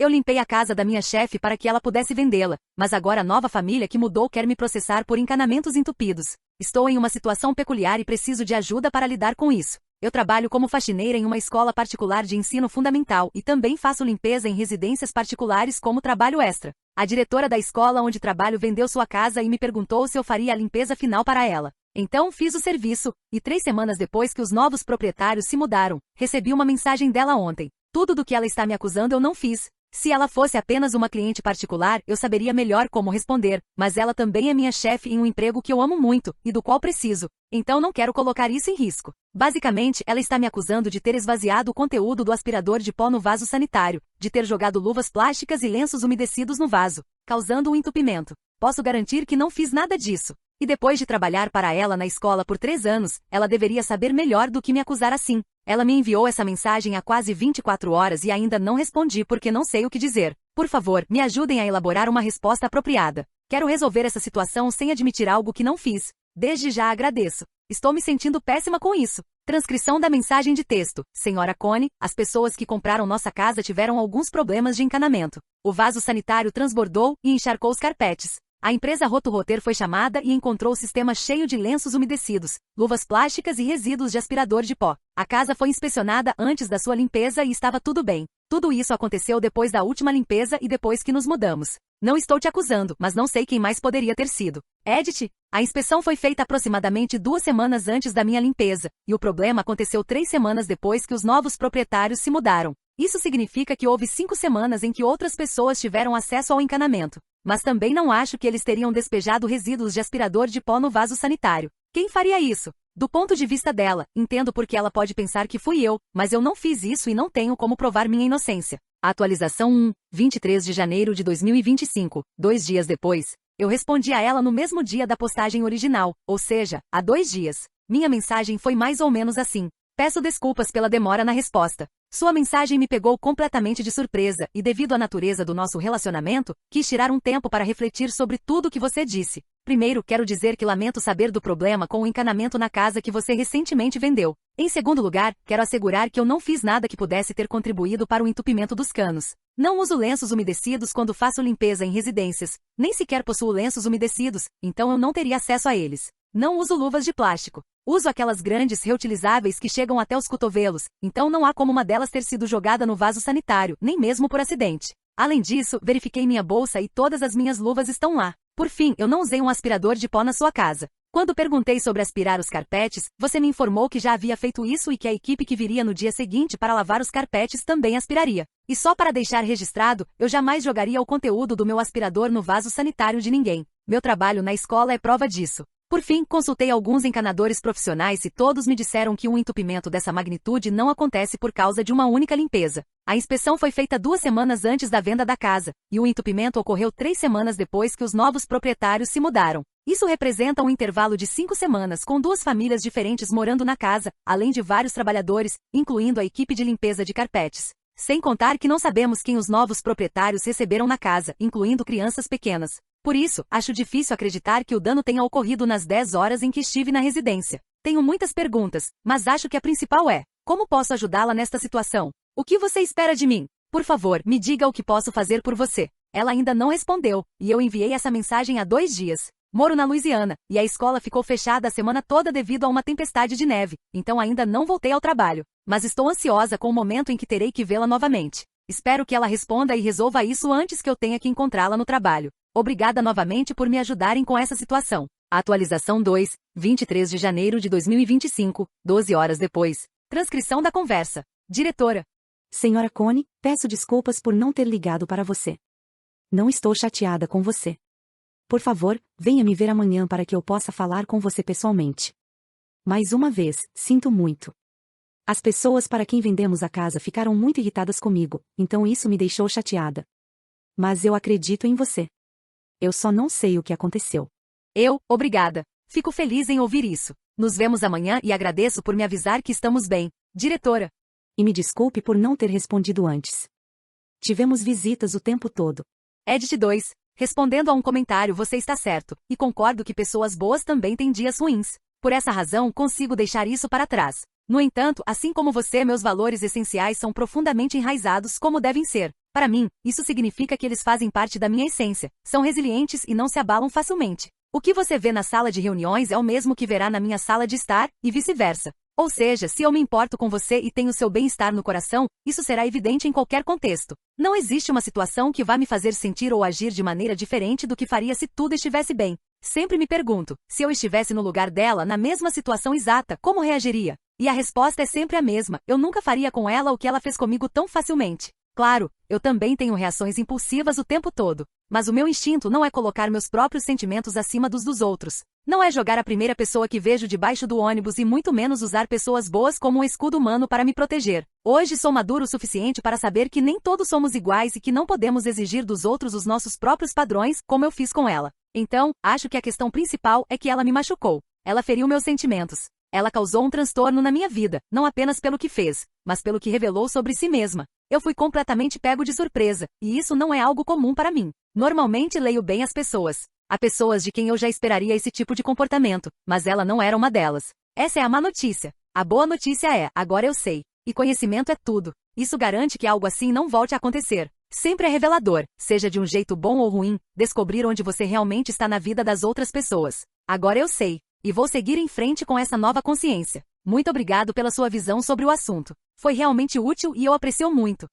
Eu limpei a casa da minha chefe para que ela pudesse vendê-la, mas agora a nova família que mudou quer me processar por encanamentos entupidos. Estou em uma situação peculiar e preciso de ajuda para lidar com isso. Eu trabalho como faxineira em uma escola particular de ensino fundamental e também faço limpeza em residências particulares como trabalho extra. A diretora da escola onde trabalho vendeu sua casa e me perguntou se eu faria a limpeza final para ela. Então fiz o serviço, e 3 semanas depois que os novos proprietários se mudaram, recebi uma mensagem dela ontem. Tudo do que ela está me acusando eu não fiz. Se ela fosse apenas uma cliente particular, eu saberia melhor como responder, mas ela também é minha chefe em um emprego que eu amo muito, e do qual preciso. Então não quero colocar isso em risco. Basicamente, ela está me acusando de ter esvaziado o conteúdo do aspirador de pó no vaso sanitário, de ter jogado luvas plásticas e lenços umedecidos no vaso, causando um entupimento. Posso garantir que não fiz nada disso. E depois de trabalhar para ela na escola por 3 anos, ela deveria saber melhor do que me acusar assim. Ela me enviou essa mensagem há quase 24 horas e ainda não respondi porque não sei o que dizer. Por favor, me ajudem a elaborar uma resposta apropriada. Quero resolver essa situação sem admitir algo que não fiz. Desde já agradeço. Estou me sentindo péssima com isso. Transcrição da mensagem de texto. Senhora Connie, as pessoas que compraram nossa casa tiveram alguns problemas de encanamento. O vaso sanitário transbordou e encharcou os carpetes. A empresa Roto-Roter foi chamada e encontrou o sistema cheio de lenços umedecidos, luvas plásticas e resíduos de aspirador de pó. A casa foi inspecionada antes da sua limpeza e estava tudo bem. Tudo isso aconteceu depois da última limpeza e depois que nos mudamos. Não estou te acusando, mas não sei quem mais poderia ter sido. Edith, a inspeção foi feita aproximadamente 2 semanas antes da minha limpeza, e o problema aconteceu 3 semanas depois que os novos proprietários se mudaram. Isso significa que houve 5 semanas em que outras pessoas tiveram acesso ao encanamento. Mas também não acho que eles teriam despejado resíduos de aspirador de pó no vaso sanitário. Quem faria isso? Do ponto de vista dela, entendo porque ela pode pensar que fui eu, mas eu não fiz isso e não tenho como provar minha inocência. Atualização 1, 23 de janeiro de 2025, 2 dias depois. Eu respondi a ela no mesmo dia da postagem original, ou seja, há 2 dias. Minha mensagem foi mais ou menos assim. Peço desculpas pela demora na resposta. Sua mensagem me pegou completamente de surpresa e, devido à natureza do nosso relacionamento, quis tirar um tempo para refletir sobre tudo o que você disse. Primeiro, quero dizer que lamento saber do problema com o encanamento na casa que você recentemente vendeu. Em segundo lugar, quero assegurar que eu não fiz nada que pudesse ter contribuído para o entupimento dos canos. Não uso lenços umedecidos quando faço limpeza em residências. Nem sequer possuo lenços umedecidos, então eu não teria acesso a eles. Não uso luvas de plástico. Uso aquelas grandes reutilizáveis que chegam até os cotovelos, então não há como uma delas ter sido jogada no vaso sanitário, nem mesmo por acidente. Além disso, verifiquei minha bolsa e todas as minhas luvas estão lá. Por fim, eu não usei um aspirador de pó na sua casa. Quando perguntei sobre aspirar os carpetes, você me informou que já havia feito isso e que a equipe que viria no dia seguinte para lavar os carpetes também aspiraria. E só para deixar registrado, eu jamais jogaria o conteúdo do meu aspirador no vaso sanitário de ninguém. Meu trabalho na escola é prova disso. Por fim, consultei alguns encanadores profissionais e todos me disseram que um entupimento dessa magnitude não acontece por causa de uma única limpeza. A inspeção foi feita 2 semanas antes da venda da casa, e o entupimento ocorreu 3 semanas depois que os novos proprietários se mudaram. Isso representa um intervalo de 5 semanas com 2 famílias diferentes morando na casa, além de vários trabalhadores, incluindo a equipe de limpeza de carpetes. Sem contar que não sabemos quem os novos proprietários receberam na casa, incluindo crianças pequenas. Por isso, acho difícil acreditar que o dano tenha ocorrido nas 10 horas em que estive na residência. Tenho muitas perguntas, mas acho que a principal é: como posso ajudá-la nesta situação? O que você espera de mim? Por favor, me diga o que posso fazer por você. Ela ainda não respondeu, e eu enviei essa mensagem há 2 dias. Moro na Louisiana, e a escola ficou fechada a semana toda devido a uma tempestade de neve, então ainda não voltei ao trabalho. Mas estou ansiosa com o momento em que terei que vê-la novamente. Espero que ela responda e resolva isso antes que eu tenha que encontrá-la no trabalho. Obrigada novamente por me ajudarem com essa situação. Atualização 2, 23 de janeiro de 2025, 12 horas depois. Transcrição da conversa. Diretora. Senhora Connie, peço desculpas por não ter ligado para você. Não estou chateada com você. Por favor, venha me ver amanhã para que eu possa falar com você pessoalmente. Mais uma vez, sinto muito. As pessoas para quem vendemos a casa ficaram muito irritadas comigo, então isso me deixou chateada. Mas eu acredito em você. Eu só não sei o que aconteceu. Obrigada. Fico feliz em ouvir isso. Nos vemos amanhã e agradeço por me avisar que estamos bem. Diretora. E me desculpe por não ter respondido antes. Tivemos visitas o tempo todo. Edit 2. Respondendo a um comentário, você está certo, e concordo que pessoas boas também têm dias ruins. Por essa razão, consigo deixar isso para trás. No entanto, assim como você, meus valores essenciais são profundamente enraizados como devem ser. Para mim, isso significa que eles fazem parte da minha essência, são resilientes e não se abalam facilmente. O que você vê na sala de reuniões é o mesmo que verá na minha sala de estar, e vice-versa. Ou seja, se eu me importo com você e tenho seu bem-estar no coração, isso será evidente em qualquer contexto. Não existe uma situação que vá me fazer sentir ou agir de maneira diferente do que faria se tudo estivesse bem. Sempre me pergunto, se eu estivesse no lugar dela, na mesma situação exata, como reagiria? E a resposta é sempre a mesma, eu nunca faria com ela o que ela fez comigo tão facilmente. Claro, eu também tenho reações impulsivas o tempo todo. Mas o meu instinto não é colocar meus próprios sentimentos acima dos outros. Não é jogar a primeira pessoa que vejo debaixo do ônibus e muito menos usar pessoas boas como um escudo humano para me proteger. Hoje sou maduro o suficiente para saber que nem todos somos iguais e que não podemos exigir dos outros os nossos próprios padrões, como eu fiz com ela. Então, acho que a questão principal é que ela me machucou. Ela feriu meus sentimentos. Ela causou um transtorno na minha vida, não apenas pelo que fez, mas pelo que revelou sobre si mesma. Eu fui completamente pego de surpresa, e isso não é algo comum para mim. Normalmente leio bem as pessoas. Há pessoas de quem eu já esperaria esse tipo de comportamento, mas ela não era uma delas. Essa é a má notícia. A boa notícia é, agora eu sei. E conhecimento é tudo. Isso garante que algo assim não volte a acontecer. Sempre é revelador, seja de um jeito bom ou ruim, descobrir onde você realmente está na vida das outras pessoas. Agora eu sei. E vou seguir em frente com essa nova consciência. Muito obrigado pela sua visão sobre o assunto. Foi realmente útil e eu aprecio muito.